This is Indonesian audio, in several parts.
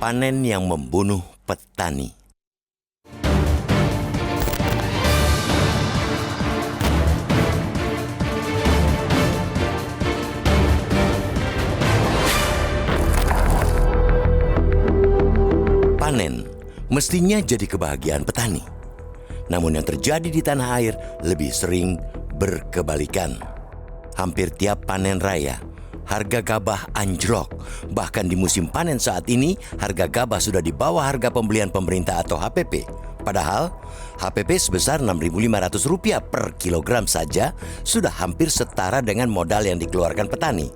Panen yang membunuh petani. Panen mestinya jadi kebahagiaan petani. Namun yang terjadi di tanah air lebih sering berkebalikan. Hampir tiap panen raya, harga gabah anjlok. Bahkan di musim panen saat ini, harga gabah sudah di bawah harga pembelian pemerintah atau HPP. Padahal, HPP sebesar Rp6.500 per kilogram saja sudah hampir setara dengan modal yang dikeluarkan petani.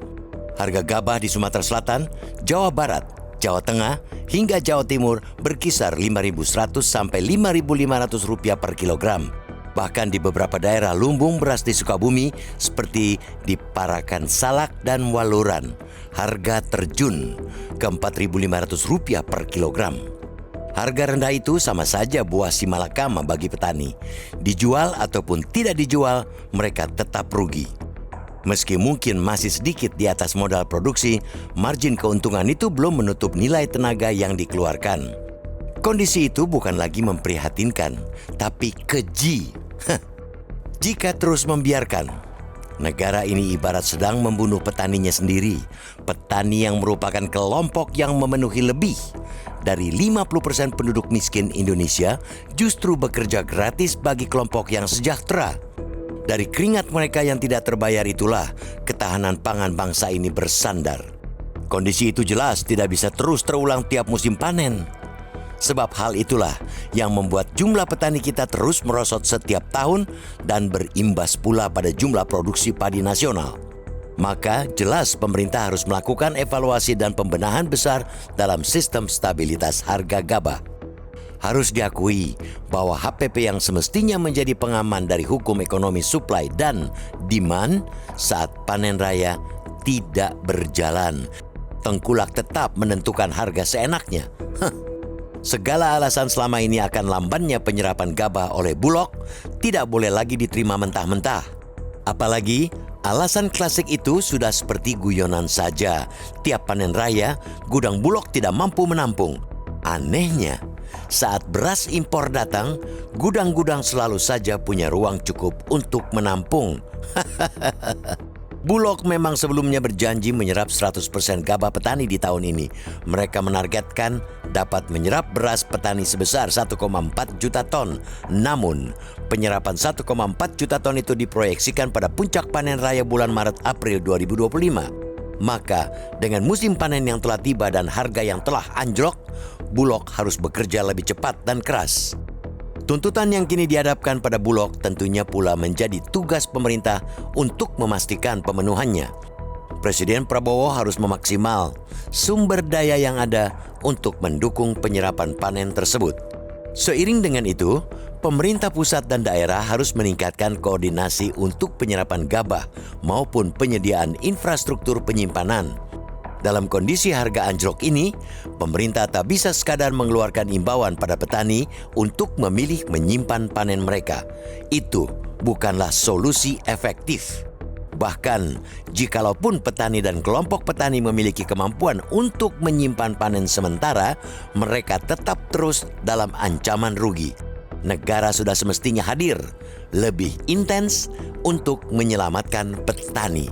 Harga gabah di Sumatera Selatan, Jawa Barat, Jawa Tengah, hingga Jawa Timur berkisar Rp5.100 sampai Rp5.500 per kilogram. Bahkan di beberapa daerah lumbung beras di Sukabumi seperti di Parakan Salak dan Waluran, harga terjun ke Rp4.500 per kilogram. Harga rendah itu sama saja buah si malakama bagi petani. Dijual ataupun tidak dijual, mereka tetap rugi. Meski mungkin masih sedikit di atas modal produksi, margin keuntungan itu belum menutup nilai tenaga yang dikeluarkan. Kondisi itu bukan lagi memprihatinkan, tapi keji. Jika terus membiarkan, negara ini ibarat sedang membunuh petaninya sendiri. Petani yang merupakan kelompok yang memenuhi lebih dari 50% penduduk miskin Indonesia justru bekerja gratis bagi kelompok yang sejahtera. Dari keringat mereka yang tidak terbayar itulah ketahanan pangan bangsa ini bersandar. Kondisi itu jelas tidak bisa terus terulang tiap musim panen. Sebab hal itulah yang membuat jumlah petani kita terus merosot setiap tahun dan berimbas pula pada jumlah produksi padi nasional. Maka jelas pemerintah harus melakukan evaluasi dan pembenahan besar dalam sistem stabilitas harga gabah. Harus diakui bahwa HPP yang semestinya menjadi pengaman dari hukum ekonomi supply dan demand saat panen raya tidak berjalan. Tengkulak tetap menentukan harga seenaknya. Segala alasan selama ini akan lambannya penyerapan gabah oleh Bulog tidak boleh lagi diterima mentah-mentah. Apalagi alasan klasik itu sudah seperti guyonan saja. Tiap panen raya, gudang Bulog tidak mampu menampung. Anehnya, saat beras impor datang, gudang-gudang selalu saja punya ruang cukup untuk menampung. Bulog memang sebelumnya berjanji menyerap 100% gabah petani di tahun ini. Mereka menargetkan dapat menyerap beras petani sebesar 1,4 juta ton. Namun, penyerapan 1,4 juta ton itu diproyeksikan pada puncak panen raya bulan Maret-April 2025. Maka, dengan musim panen yang telah tiba dan harga yang telah anjlok, Bulog harus bekerja lebih cepat dan keras. Tuntutan yang kini dihadapkan pada Bulog tentunya pula menjadi tugas pemerintah untuk memastikan pemenuhannya. Presiden Prabowo harus memaksimal sumber daya yang ada untuk mendukung penyerapan panen tersebut. Seiring dengan itu, pemerintah pusat dan daerah harus meningkatkan koordinasi untuk penyerapan gabah maupun penyediaan infrastruktur penyimpanan. Dalam kondisi harga anjlok ini, pemerintah tak bisa sekadar mengeluarkan imbauan pada petani untuk memilih menyimpan panen mereka. Itu bukanlah solusi efektif. Bahkan, jikalaupun petani dan kelompok petani memiliki kemampuan untuk menyimpan panen sementara, mereka tetap terus dalam ancaman rugi. Negara sudah semestinya hadir, lebih intens untuk menyelamatkan petani.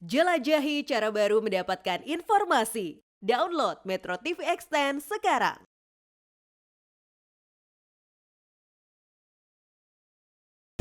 Jelajahi cara baru mendapatkan informasi. Download Metro TV Extend sekarang.